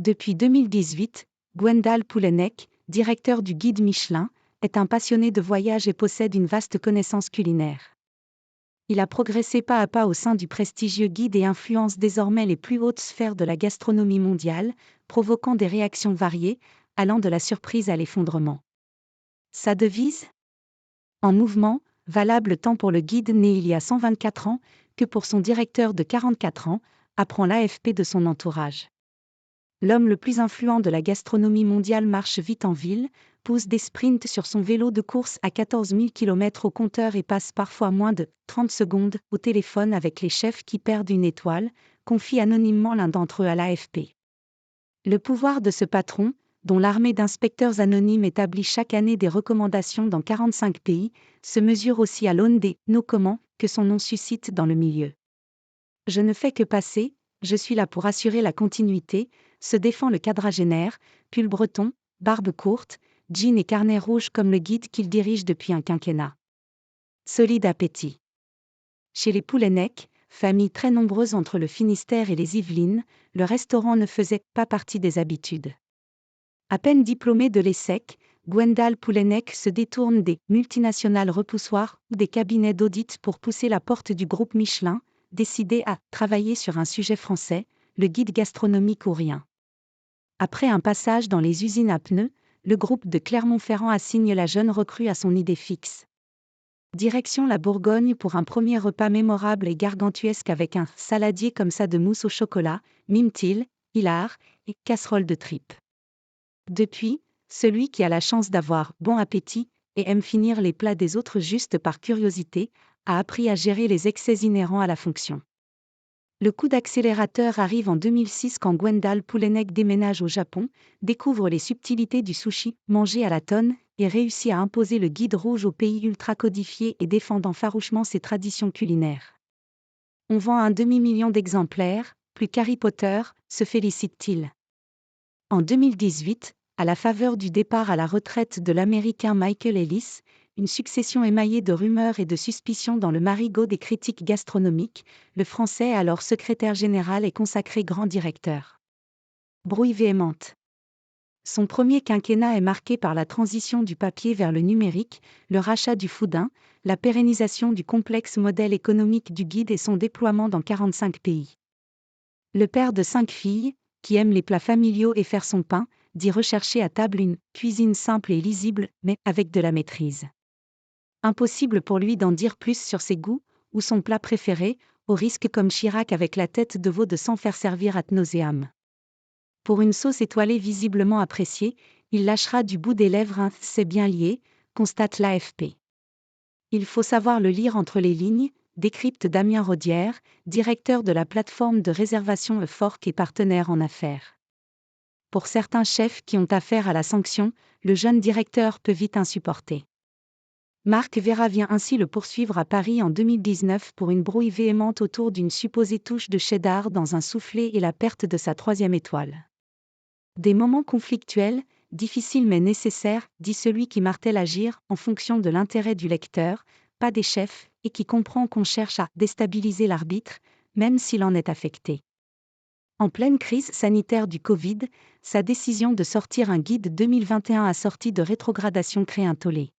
Depuis 2018, Gwendal Poulenec, directeur du guide Michelin, est un passionné de voyage et possède une vaste connaissance culinaire. Il a progressé pas à pas au sein du prestigieux guide et influence désormais les plus hautes sphères de la gastronomie mondiale, provoquant des réactions variées, allant de la surprise à l'effondrement. Sa devise ? En mouvement, valable tant pour le guide né il y a 124 ans que pour son directeur de 44 ans, apprend l'AFP de son entourage. L'homme le plus influent de la gastronomie mondiale marche vite en ville, pousse des sprints sur son vélo de course à 14 000 km au compteur et passe parfois moins de 30 secondes au téléphone avec les chefs qui perdent une étoile, confie anonymement l'un d'entre eux à l'AFP. Le pouvoir de ce patron, dont l'armée d'inspecteurs anonymes établit chaque année des recommandations dans 45 pays, se mesure aussi à l'aune des « no comment » que son nom suscite dans le milieu. Je ne fais que passer, je suis là pour assurer la continuité, se défend le quadragénaire, pull breton, barbe courte, jean et carnet rouge comme le guide qu'il dirige depuis un quinquennat. Solide appétit. Chez les Poulenec, famille très nombreuse entre le Finistère et les Yvelines, le restaurant ne faisait pas partie des habitudes. À peine diplômé de l'ESSEC, Gwendal Poulenec se détourne des multinationales repoussoirs ou des cabinets d'audit pour pousser la porte du groupe Michelin, décidé à travailler sur un sujet français, le guide gastronomique ou rien. Après un passage dans les usines à pneus, le groupe de Clermont-Ferrand assigne la jeune recrue à son idée fixe. Direction la Bourgogne pour un premier repas mémorable et gargantuesque avec un saladier comme ça de mousse au chocolat, mime-t-il, hilar, et casserole de tripes. Depuis, celui qui a la chance d'avoir bon appétit et aime finir les plats des autres juste par curiosité, a appris à gérer les excès inhérents à la fonction. Le coup d'accélérateur arrive en 2006 quand Gwendal Poulenec déménage au Japon, découvre les subtilités du sushi, mangé à la tonne, et réussit à imposer le guide rouge au pays ultra-codifié et défendant farouchement ses traditions culinaires. On vend un demi-million d'exemplaires, plus qu'Harry Potter, se félicite-t-il. En 2018, à la faveur du départ à la retraite de l'Américain Michael Ellis, une succession émaillée de rumeurs et de suspicions dans le marigot des critiques gastronomiques, le Français alors secrétaire général est consacré grand directeur. Brouille véhémente. Son premier quinquennat est marqué par la transition du papier vers le numérique, le rachat du Foodin, la pérennisation du complexe modèle économique du guide et son déploiement dans 45 pays. Le père de 5 filles, qui aime les plats familiaux et faire son pain, dit rechercher à table une cuisine simple et lisible, mais avec de la maîtrise. Impossible pour lui d'en dire plus sur ses goûts, ou son plat préféré, au risque comme Chirac avec la tête de veau de s'en faire servir ad nauseam. Pour une sauce étoilée visiblement appréciée, il lâchera du bout des lèvres un « c'est bien lié », constate l'AFP. Il faut savoir le lire entre les lignes, décrypte Damien Rodière, directeur de la plateforme de réservation Fork et partenaire en affaires. Pour certains chefs qui ont affaire à la sanction, le jeune directeur peut vite insupporter. Marc Vera vient ainsi le poursuivre à Paris en 2019 pour une brouille véhémente autour d'une supposée touche de cheddar dans un soufflé et la perte de sa 3e étoile. Des moments conflictuels, difficiles mais nécessaires, dit celui qui martèle agir en fonction de l'intérêt du lecteur, pas des chefs, et qui comprend qu'on cherche à déstabiliser l'arbitre, même s'il en est affecté. En pleine crise sanitaire du Covid, sa décision de sortir un guide 2021 assorti de rétrogradation crée un tollé.